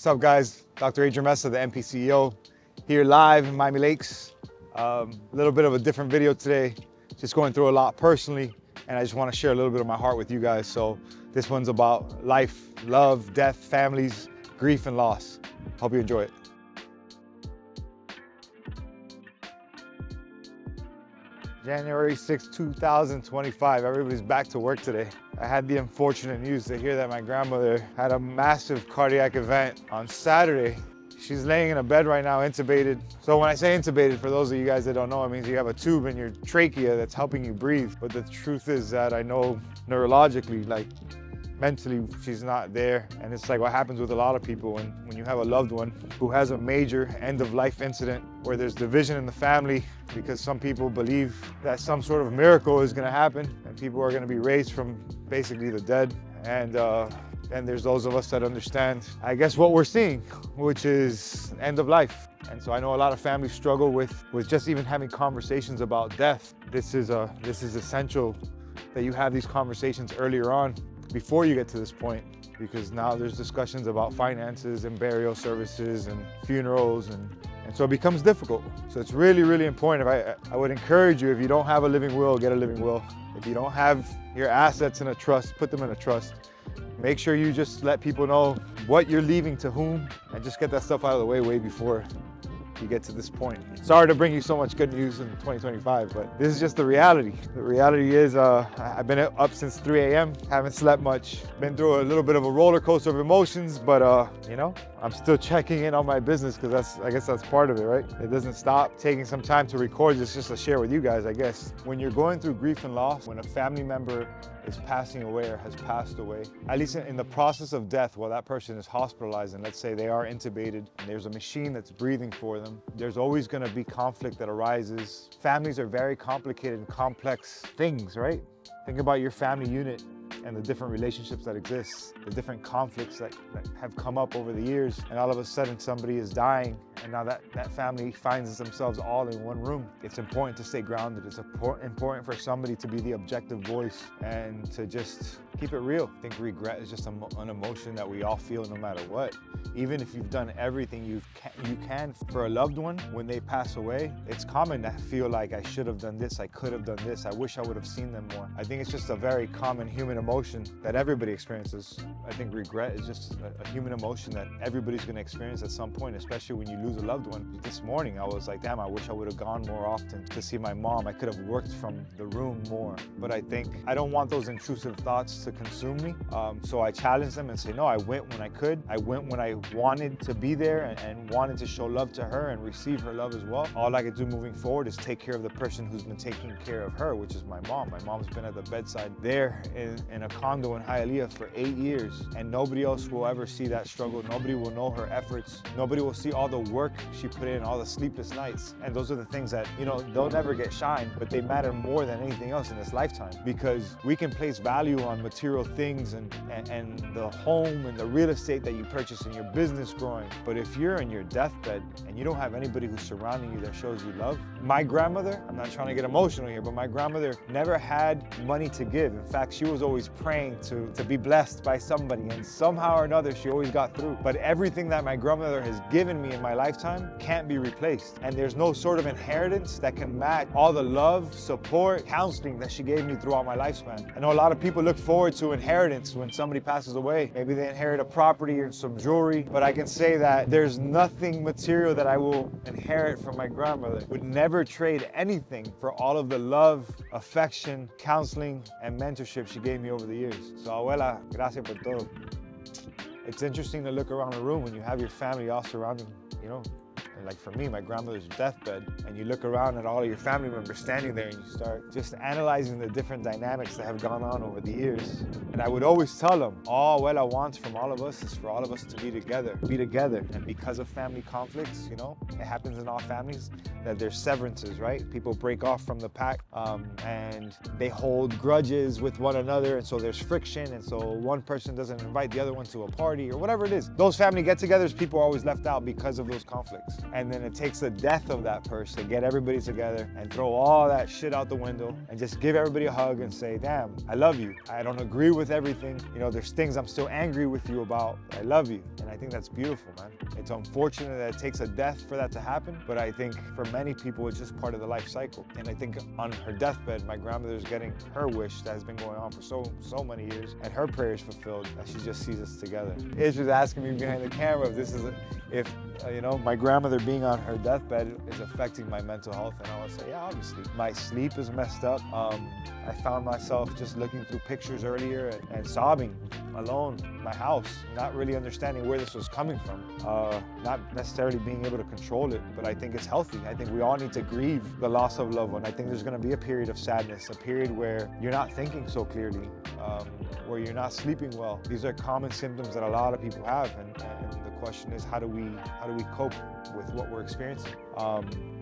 What's up, guys? Dr. Adrian Mesa, the MP CEO, here live in Miami Lakes. A little bit of a different video today. Just going through a lot personally, and I just want to share a little bit of my heart with you guys. So this one's about life, love, death, families, grief, and loss. Hope you enjoy it. January 6, 2025, everybody's back to work today. I had the unfortunate news to hear that my grandmother had a massive cardiac event on Saturday. She's laying in a bed right now, intubated. So when I say intubated, for those of you guys that don't know, it means you have a tube in your trachea that's helping you breathe. But the truth is that I know neurologically, like mentally, she's not there. And it's like what happens with a lot of people when you have a loved one who has a major end-of-life incident where there's division in the family because some people believe that some sort of miracle is gonna happen and people are gonna be raised from basically the dead. And there's those of us that understand, I guess, what we're seeing, which is end of life. And so I know a lot of families struggle with just even having conversations about death. This is essential that you have these conversations earlier on before you get to this point, because now there's discussions about finances and burial services and funerals, and so it becomes difficult. So it's really, really important. I would encourage you, if you don't have a living will, get a living will. If you don't have your assets in a trust, put them in a trust. Make sure you just let people know what you're leaving to whom, and just get that stuff out of the way before you get to this point. Sorry to bring you so much good news in 2025, but this is just the reality. The reality is I've been up since 3 a.m., haven't slept much, been through a little bit of a roller coaster of emotions, but you know, I'm still checking in on my business because I guess that's part of it, right? It doesn't stop. Taking some time to record this just to share with you guys, I guess. When you're going through grief and loss, when a family member is passing away or has passed away, at least in the process of death, while that person is hospitalized and let's say they are intubated and there's a machine that's breathing for them, there's always going to be conflict that arises. Families are very complicated and complex things, right? Think about your family unit and the different relationships that exist, the different conflicts that have come up over the years, and all of a sudden somebody is dying, and now that family finds themselves all in one room. It's important to stay grounded. It's important for somebody to be the objective voice and to just keep it real. I think regret is just an emotion that we all feel no matter what. Even if you've done everything you can for a loved one, when they pass away, it's common to feel like I should have done this, I could have done this, I wish I would have seen them more. I think it's just a very common human emotion that everybody experiences. I think regret is just a human emotion that everybody's gonna experience at some point, especially when you lose a loved one. This morning, I was like, damn, I wish I would have gone more often to see my mom. I could have worked from the room more. But I think I don't want those intrusive thoughts to consume me. So I challenge them and say, no, I went when I could. I went when I wanted to be there and wanted to show love to her and receive her love as well. All I could do moving forward is take care of the person who's been taking care of her, which is my mom. My mom's been at the bedside there in a condo in Hialeah for 8 years, and nobody else will ever see that struggle. Nobody will know her efforts. Nobody will see all the work she put in, all the sleepless nights. And those are the things that, you know, they'll never get shine, but they matter more than anything else in this lifetime, because we can place value on material things and the home and the real estate that you purchase and your business growing. But if you're in your deathbed and you don't have anybody who's surrounding you that shows you love, my grandmother, I'm not trying to get emotional here, but my grandmother never had money to give. In fact, she was always praying to be blessed by somebody, and somehow or another she always got through. But everything that my grandmother has given me in my lifetime can't be replaced, and there's no sort of inheritance that can match all the love, support, counseling that she gave me throughout my lifespan. I know a lot of people look forward to inheritance when somebody passes away. Maybe they inherit a property or some jewelry, but I can say that there's nothing material that I will inherit from my grandmother. Would never trade anything for all of the love, affection, counseling, and mentorship she gave me over the years. So abuela, gracias por todo. It's interesting to look around a room when you have your family all surrounding, you know. And like for me, my grandmother's deathbed, and you look around at all of your family members standing there and you start just analyzing the different dynamics that have gone on over the years. And I would always tell them, all Abuela wants from all of us is for all of us to be together. And because of family conflicts, you know, it happens in all families that there's severances, right? People break off from the pack and they hold grudges with one another, and so there's friction, and so one person doesn't invite the other one to a party or whatever it is. Those family get-togethers, people are always left out because of those conflicts. And then it takes the death of that person to get everybody together and throw all that shit out the window and just give everybody a hug and say, damn, I love you. I don't agree with everything. You know, there's things I'm still angry with you about. I love you. And I think that's beautiful, man. It's unfortunate that it takes a death for that to happen, but I think for many people, it's just part of the life cycle. And I think on her deathbed, my grandmother's getting her wish that has been going on for so many years, and her prayers fulfilled, that she just sees us together. It's just asking me behind the camera if this is, you know, my grandmother being on her deathbed is affecting my mental health, and I would say, yeah, obviously. My sleep is messed up. I found myself just looking through pictures earlier and sobbing alone in my house, not really understanding where this was coming from, not necessarily being able to control it, but I think it's healthy. I think we all need to grieve the loss of a loved one. I think there's gonna be a period of sadness, a period where you're not thinking so clearly, where you're not sleeping well. These are common symptoms that a lot of people have, and the question is, how do we cope with what we're experiencing?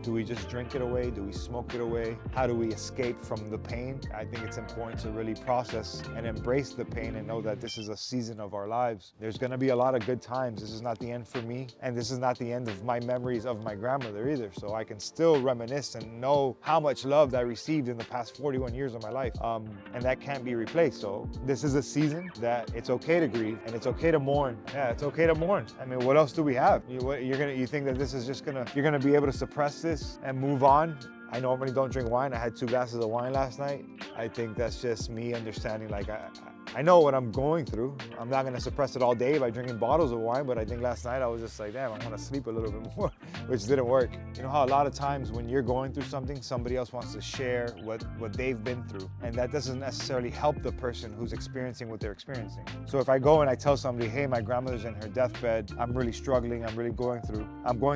Do we just drink it away? Do we smoke it away? How do we escape from the pain? I think it's important to really process and embrace the pain and know that this is a season of our lives. There's gonna be a lot of good times. This is not the end for me, and this is not the end of my memories of my grandmother either. So I can still reminisce and know how much love I received in the past 41 years of my life, and that can't be replaced. So this is a season that it's okay to grieve and it's okay to mourn. Yeah, it's okay to mourn. I mean, what else do we have? You think that this is just you're gonna be able to suppress this and move on? I normally don't drink wine. I had 2 glasses of wine last night. I think that's just me understanding, like, I know what I'm going through. I'm not gonna suppress it all day by drinking bottles of wine, but I think last night I was just like, damn, I wanna sleep a little bit more, which didn't work. You know how a lot of times when you're going through something, somebody else wants to share what they've been through, and that doesn't necessarily help the person who's experiencing what they're experiencing. So if I go and I tell somebody, hey, my grandmother's in her deathbed, I'm really struggling, I'm going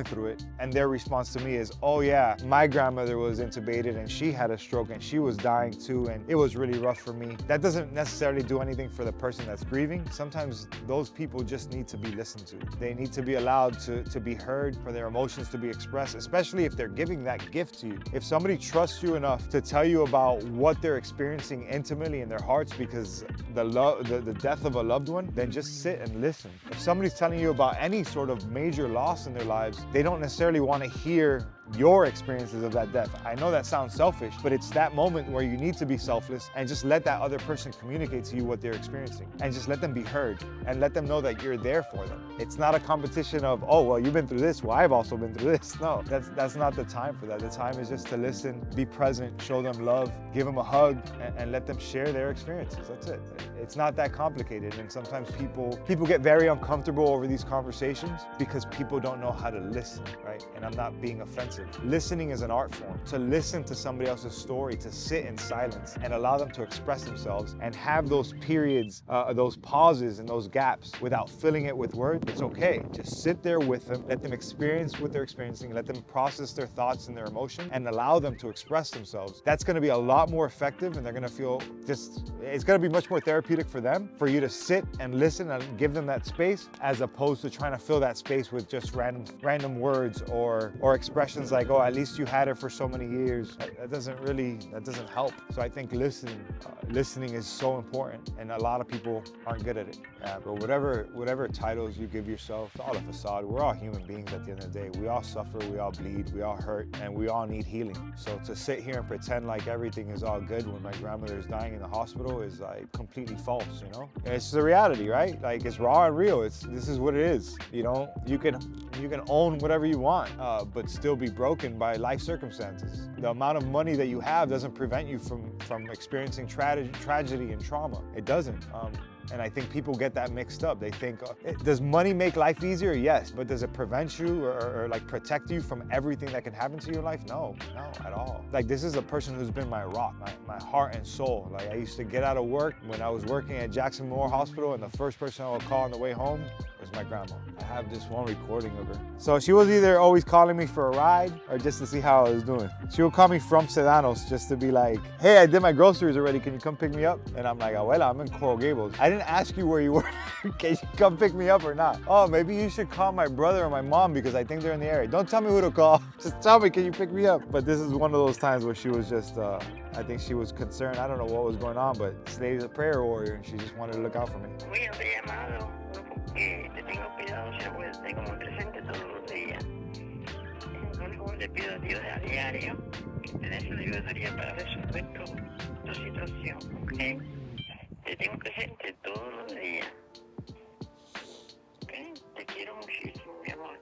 through it, and their response to me is, oh yeah, my grandmother was intubated and she had a stroke and she was dying too, and it was really rough for me. That doesn't necessarily do anything for the person that's grieving. Sometimes those people just need to be listened to. They need to be allowed to be heard, for their emotions to be expressed, especially if they're giving that gift to you. If somebody trusts you enough to tell you about what they're experiencing intimately in their hearts because the death of a loved one, then just sit and listen. If somebody's telling you about any sort of major loss in their lives, they don't necessarily want to hear your experiences of that death. I know that sounds selfish, but it's that moment where you need to be selfless and just let that other person communicate to you what they're experiencing, and just let them be heard and let them know that you're there for them. It's not a competition of, oh, well, you've been through this, well, I've also been through this. No, that's not the time for that. The time is just to listen, be present, show them love, give them a hug, and let them share their experiences. That's it. It's not that complicated, and sometimes people get very uncomfortable over these conversations because people don't know how to listen, right? And I'm not being offensive. Listening is an art form. To listen to somebody else's story, to sit in silence and allow them to express themselves and have those periods, those pauses and those gaps without filling it with words, it's okay. Just sit there with them, let them experience what they're experiencing, let them process their thoughts and their emotion, and allow them to express themselves. That's gonna be a lot more effective, and they're gonna feel it's gonna be much more therapeutic for them, for you to sit and listen and give them that space, as opposed to trying to fill that space with just random words or expressions like, oh, at least you had it for so many years. That doesn't help. So I think listening is so important, and a lot of people aren't good at it. But whatever titles you give yourself, it's all a facade. We're all human beings at the end of the day. We all suffer, we all bleed, we all hurt, and we all need healing. So to sit here and pretend like everything is all good when my grandmother is dying in the hospital is like completely false, you know? And it's the reality, right? Like, it's raw and real. This is what it is. You know, you can own whatever you want, but still be broken by life circumstances. The amount of money that you have doesn't prevent you from experiencing tragedy and trauma. It doesn't. And I think people get that mixed up. They think, does money make life easier? Yes, but does it prevent you or like protect you from everything that can happen to your life? No, at all. Like, this is a person who's been my rock, my heart and soul. Like, I used to get out of work when I was working at Jackson Memorial Hospital, and the first person I would call on the way home was my grandma. I have this one recording of her. So she was either always calling me for a ride or just to see how I was doing. She would call me from Sedanos just to be like, hey, I did my groceries already, can you come pick me up? And I'm like, abuela, I'm in Coral Gables. I didn't ask you where you were. Can you come pick me up or not? Oh, maybe you should call my brother or my mom because I think they're in the area. Don't tell me who to call. Just tell me, can you pick me up? But this is one of those times where she was just, I think she was concerned. I don't know what was going on, but this lady's a prayer warrior and she just wanted to look out for me. te pido ayuda a diario, que te des una ayudaría para resolver tu situación, ¿ok? Te tengo presente todos los días, ¿ok? Te quiero muchísimo, mi amor.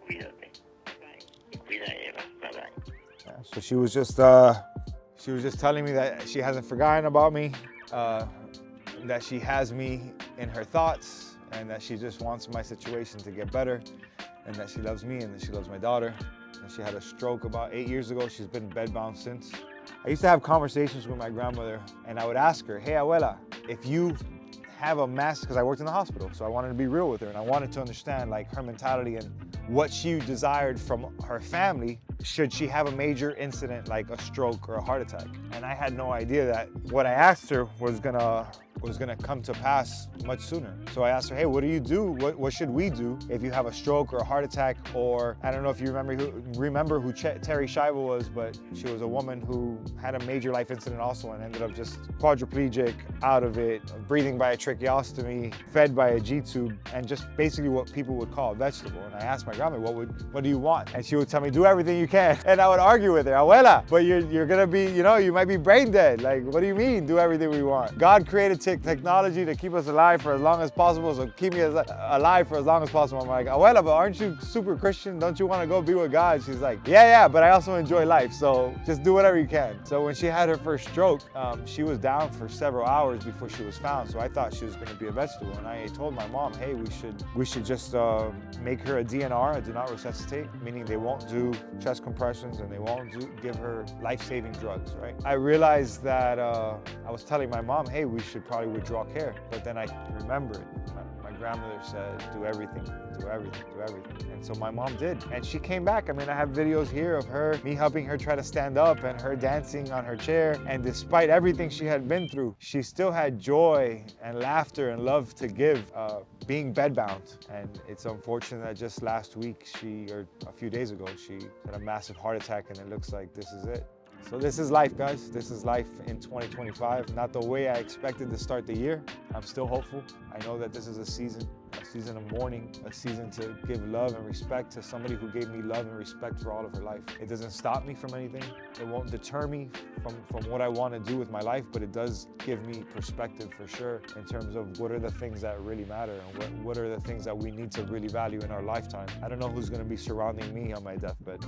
Cuídate. Bye. Y cuida a Eva. Bye-bye. Yeah, so she was just telling me that she hasn't forgotten about me, that she has me in her thoughts, and that she just wants my situation to get better, and that she loves me, and that she loves my daughter. And she had a stroke about 8 years ago. She's been bedbound since. I used to have conversations with my grandmother, and I would ask her, hey, abuela, if you have a mass, because I worked in the hospital, so I wanted to be real with her, and I wanted to understand like her mentality and what she desired from her family should she have a major incident like a stroke or a heart attack. And I had no idea that what I asked her was gonna come to pass much sooner. So I asked her, hey, what do you do? What should we do if you have a stroke or a heart attack? Or I don't know if you remember who Terry Shiva was, but she was a woman who had a major life incident also and ended up just quadriplegic, out of it, breathing by a tracheostomy, fed by a G-tube, and just basically what people would call a vegetable. And I asked my grandma, what do you want? And she would tell me, do everything you can. And I would argue with her, abuela, but you're gonna be, you might be brain dead. Like, what do you mean, do everything we want? God created technology to keep us alive for as long as possible, so keep me alive for as long as possible. I'm like, abuela, but aren't you super Christian? Don't you want to go be with God? She's like, yeah, but I also enjoy life, so just do whatever you can. So when she had her first stroke, she was down for several hours before she was found, so I thought she was going to be a vegetable, and I told my mom, hey, we should just make her a DNR, a do not resuscitate, meaning they won't do chest compressions and they won't give her life-saving drugs, right? I realized that I was telling my mom, hey, we should probably withdraw care, but then I remembered my grandmother said, do everything. And so my mom did, and she came back. I mean, I have videos here of me helping her try to stand up and her dancing on her chair, and despite everything she had been through, she still had joy and laughter and love to give, being bedbound. And it's unfortunate that just last week, or a few days ago, she had a massive heart attack, and it looks like this is it. So this is life, guys. This is life in 2025. Not the way I expected to start the year. I'm still hopeful. I know that this is a season of mourning, a season to give love and respect to somebody who gave me love and respect for all of her life. It doesn't stop me from anything. It won't deter me from what I want to do with my life, but it does give me perspective for sure in terms of what are the things that really matter and what are the things that we need to really value in our lifetime. I don't know who's going to be surrounding me on my deathbed.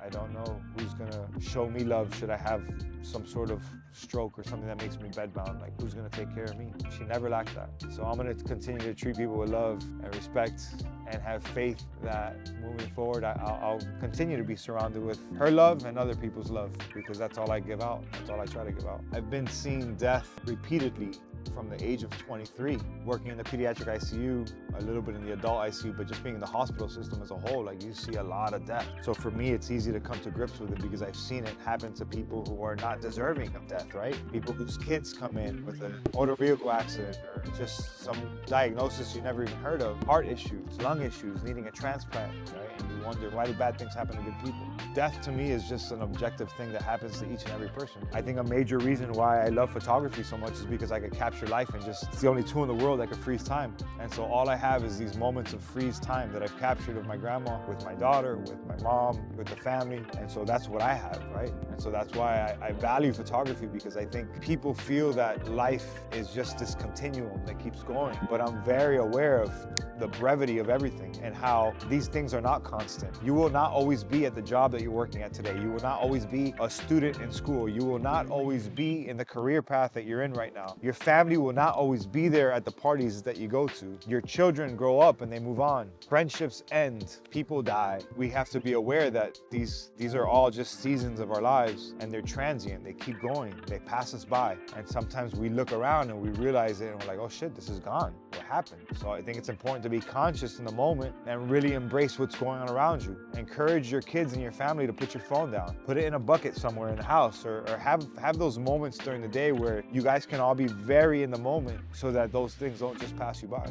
I don't know who's gonna show me love should I have some sort of stroke or something that makes me bedbound. Like, who's gonna take care of me? She never lacked that. So I'm gonna continue to treat people with love and respect and have faith that moving forward, I'll continue to be surrounded with her love and other people's love, because that's all I give out. That's all I try to give out. I've been seeing death repeatedly from the age of 23, working in the pediatric ICU, a little bit in the adult ICU, but just being in the hospital system as a whole, like, you see a lot of death. So for me, it's easy to come to grips with it because I've seen it happen to people who are not deserving of death, right? People whose kids come in with a motor vehicle accident or just some diagnosis you never even heard of, heart issues, lung issues, needing a transplant, right? And you wonder, why do bad things happen to good people? Death to me is just an objective thing that happens to each and every person. I think a major reason why I love photography so much is because I could capture life and it's the only tool in the world that could freeze time. And so all I have is these moments of freeze time that I've captured with my grandma, with my daughter, with my mom, with the family. And so that's what I have, right? And so that's why I value photography, because I think people feel that life is just this continuum that keeps going. But I'm very aware of the brevity of everything and how these things are not constant. You will not always be at the job that you're working at today. You will not always be a student in school. You will not always be in the career path that you're in right now. Your family will not always be there at the parties that you go to. Your children grow up and they move on. Friendships end. People die. We have to be aware that these are all just seasons of our lives, and they're transient. They keep going. They pass us by. And sometimes we look around and we realize it and we're like, oh shit, this is gone. What happened? So I think it's important to be conscious in the moment and really embrace what's going on around you. Encourage your kids and your family to put your phone down. Put it in a bucket somewhere in the house, or have those moments during the day where you guys can all be very in the moment so that those things don't just pass you by.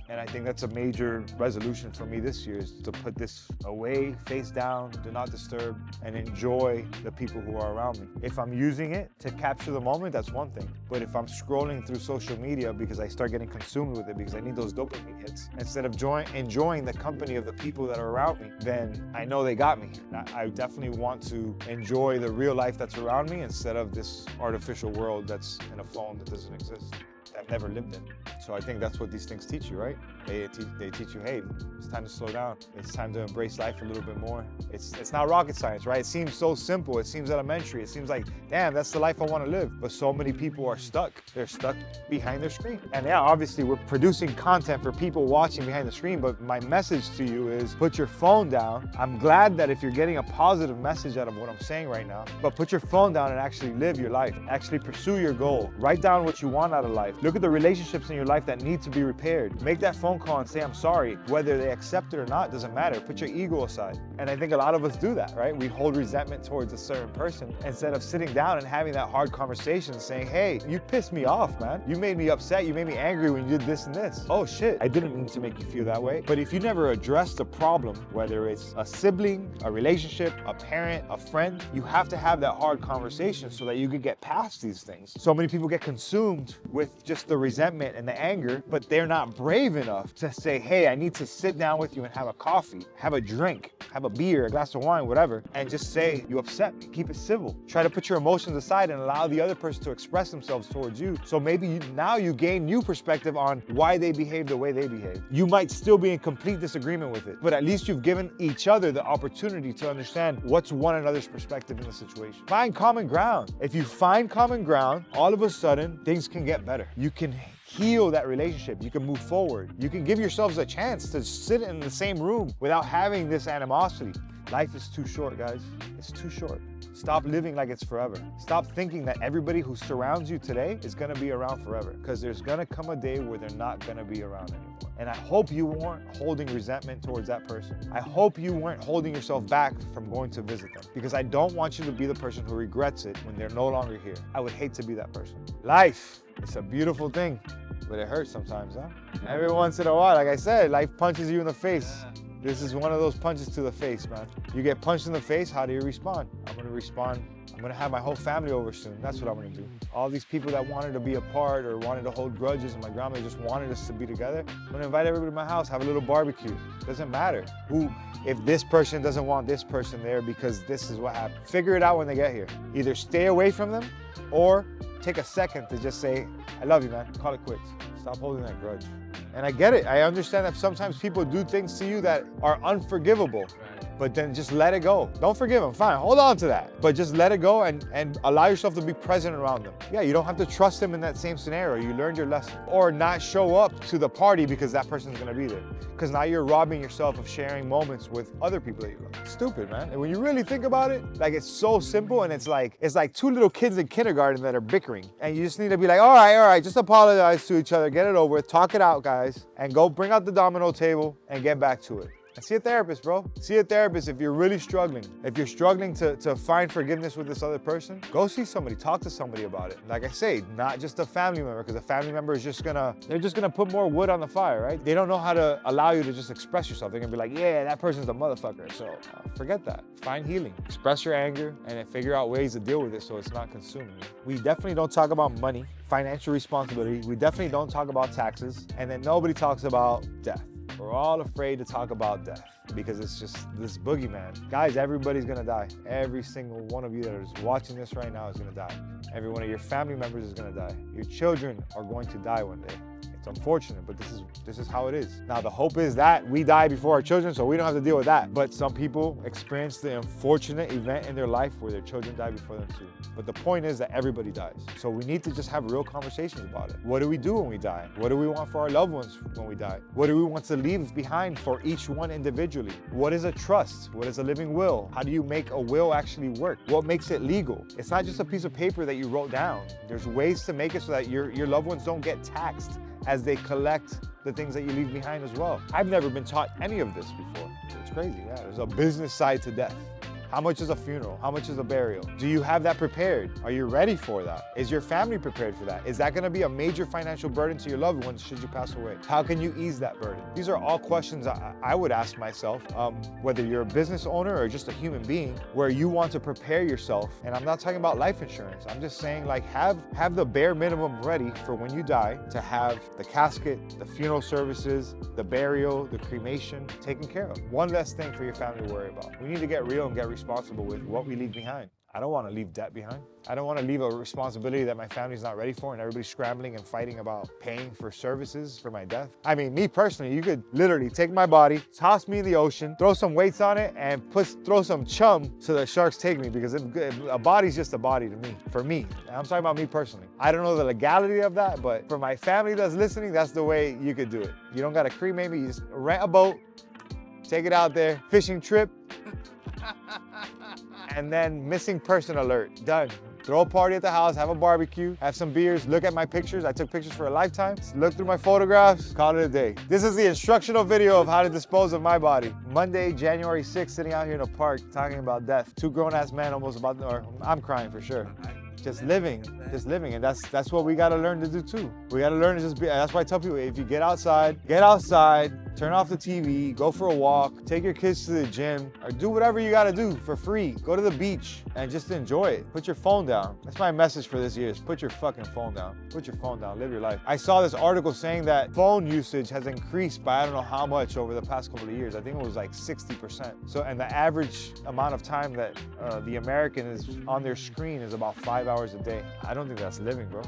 And I think that's a major resolution for me this year, is to put this away, face down, do not disturb, and enjoy the people who are around me. If I'm using it to capture the moment, that's one thing. But if I'm scrolling through social media because I start getting consumed with it because I need those dopamine hits, and instead of enjoying the company of the people that are around me, then I know they got me. I definitely want to enjoy the real life that's around me instead of this artificial world that's in a phone that doesn't exist. I've never lived in. So I think that's what these things teach you, right? They teach you, hey, it's time to slow down. It's time to embrace life a little bit more. It's not rocket science, right? It seems so simple. It seems elementary. It seems like, damn, that's the life I want to live. But so many people are stuck. They're stuck behind their screen. And yeah, obviously we're producing content for people watching behind the screen, but my message to you is put your phone down. I'm glad that if you're getting a positive message out of what I'm saying right now, but put your phone down and actually live your life. Actually pursue your goal. Write down what you want out of life. Look at the relationships in your life that need to be repaired. Make that phone call and say, I'm sorry. Whether they accept it or not doesn't matter. Put your ego aside. And I think a lot of us do that, right? We hold resentment towards a certain person instead of sitting down and having that hard conversation saying, hey, you pissed me off, man. You made me upset. You made me angry when you did this and this. Oh shit, I didn't mean to make you feel that way. But if you never address the problem, whether it's a sibling, a relationship, a parent, a friend, you have to have that hard conversation so that you can get past these things. So many people get consumed with just the resentment and the anger, but they're not brave enough to say, hey, I need to sit down with you and have a coffee, have a drink, have a beer, a glass of wine, whatever, and just say, you upset me. Keep it civil. Try to put your emotions aside and allow the other person to express themselves towards you. So maybe now you gain new perspective on why they behave the way they behave. You might still be in complete disagreement with it, but at least you've given each other the opportunity to understand what's one another's perspective in the situation. Find common ground. If you find common ground, all of a sudden, things can get better. You can heal that relationship. You can move forward. You can give yourselves a chance to sit in the same room without having this animosity. Life is too short, guys. It's too short. Stop living like it's forever. Stop thinking that everybody who surrounds you today is gonna be around forever, because there's gonna come a day where they're not gonna be around anymore. And I hope you weren't holding resentment towards that person. I hope you weren't holding yourself back from going to visit them, because I don't want you to be the person who regrets it when they're no longer here. I would hate to be that person. Life, it's a beautiful thing, but it hurts sometimes, huh? Every once in a while, like I said, life punches you in the face. This is one of those punches to the face, man. You get punched in the face, how do you respond? I'm gonna respond. I'm gonna have my whole family over soon. That's what I'm gonna do. All these people that wanted to be apart or wanted to hold grudges, and my grandma just wanted us to be together, I'm gonna invite everybody to my house, have a little barbecue. Doesn't matter if this person doesn't want this person there because this is what happened. Figure it out when they get here. Either stay away from them or take a second to just say, I love you, man. Call it quits. Stop holding that grudge. And I get it. I understand that sometimes people do things to you that are unforgivable. But then just let it go. Don't forgive them, fine, hold on to that. But just let it go and allow yourself to be present around them. Yeah, you don't have to trust them in that same scenario. You learned your lesson. Or not show up to the party because that person's gonna be there. Because now you're robbing yourself of sharing moments with other people that you love. Stupid, man. And when you really think about it, like it's so simple, and it's like two little kids in kindergarten that are bickering. And you just need to be like, all right, just apologize to each other, get it over with, talk it out, guys, and go bring out the domino table and get back to it. And see a therapist, bro. See a therapist if you're really struggling. If you're struggling to find forgiveness with this other person, go see somebody, talk to somebody about it. Like I say, not just a family member, because a family member is they're just gonna put more wood on the fire, right? They don't know how to allow you to just express yourself. They're gonna be like, yeah, that person's a motherfucker. So forget that. Find healing. Express your anger and then figure out ways to deal with it so it's not consuming you. We definitely don't talk about money, financial responsibility. We definitely don't talk about taxes. And then nobody talks about death. We're all afraid to talk about death because it's just this boogeyman. Guys, everybody's gonna die. Every single one of you that is watching this right now is gonna die. Every one of your family members is gonna die. Your children are going to die one day. It's unfortunate, but this is how it is. Now, the hope is that we die before our children, so we don't have to deal with that. But some people experience the unfortunate event in their life where their children die before them too. But the point is that everybody dies. So we need to just have real conversations about it. What do we do when we die? What do we want for our loved ones when we die? What do we want to leave behind for each one individually? What is a trust? What is a living will? How do you make a will actually work? What makes it legal? It's not just a piece of paper that you wrote down. There's ways to make it so that your loved ones don't get taxed as they collect the things that you leave behind as well. I've never been taught any of this before. It's crazy, yeah. There's a business side to death. How much is a funeral? How much is a burial? Do you have that prepared? Are you ready for that? Is your family prepared for that? Is that gonna be a major financial burden to your loved ones should you pass away? How can you ease that burden? These are all questions I would ask myself, whether you're a business owner or just a human being, where you want to prepare yourself. And I'm not talking about life insurance. I'm just saying, like, have the bare minimum ready for when you die, to have the casket, the funeral services, the burial, the cremation taken care of. One less thing for your family to worry about. We need to get real and get responsible with what we leave behind. I don't want to leave debt behind. I don't want to leave a responsibility that my family's not ready for and everybody's scrambling and fighting about paying for services for my death. I mean, me personally, you could literally take my body, toss me in the ocean, throw some weights on it, and throw some chum so that sharks take me, because a body's just a body to me, for me. And I'm talking about me personally. I don't know the legality of that, but for my family that's listening, that's the way you could do it. You don't got to cremate me, you just rent a boat, take it out there, fishing trip, and then missing person alert, done. Throw a party at the house, have a barbecue, have some beers, look at my pictures. I took pictures for a lifetime. Look through my photographs, call it a day. This is the instructional video of how to dispose of my body. Monday, January 6th, sitting out here in a park talking about death. Two grown-ass men almost about, or I'm crying for sure. Just living, and that's what we gotta learn to do too. We gotta learn to just be, that's why I tell people, if you get outside, turn off the TV, go for a walk, take your kids to the gym, or do whatever you gotta do for free. Go to the beach and just enjoy it. Put your phone down. That's my message for this year, is put your fucking phone down. Put your phone down, live your life. I saw this article saying that phone usage has increased by I don't know how much over the past couple of years. I think it was like 60%. So, and the average amount of time that the American is on their screen is about 5 hours a day. I don't think that's living, bro.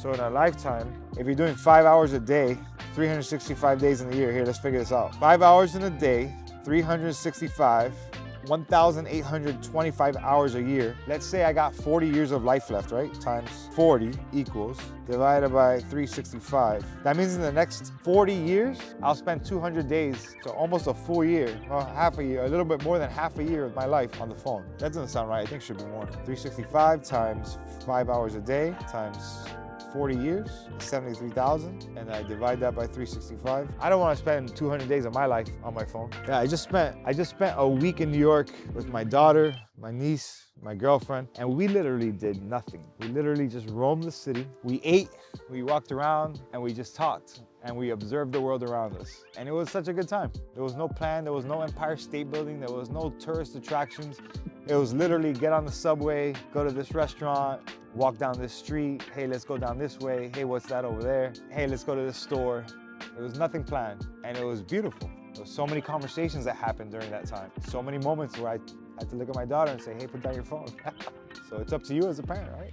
So in a lifetime, if you're doing 5 hours a day, 365 days in the year, here, let's figure this out. 5 hours in a day, 365, 1,825 hours a year. Let's say I got 40 years of life left, right? Times 40 equals, divided by 365. That means in the next 40 years, I'll spend 200 days, so almost a full year, or half a year, a little bit more than half a year of my life on the phone. That doesn't sound right, I think it should be more. 365 times 5 hours a day, times 40 years, 73,000, and I divide that by 365. I don't want to spend 200 days of my life on my phone. Yeah, I just spent a week in New York with my daughter, my niece, my girlfriend, and we literally did nothing. We literally just roamed the city. We ate, we walked around, and we just talked. And we observed the world around us. And it was such a good time. There was no plan, there was no Empire State Building, there was no tourist attractions. It was literally get on the subway, go to this restaurant, walk down this street. Hey, let's go down this way. Hey, what's that over there? Hey, let's go to this store. There was nothing planned, and it was beautiful. There was so many conversations that happened during that time. So many moments where I had to look at my daughter and say, hey, put down your phone. So it's up to you as a parent, right?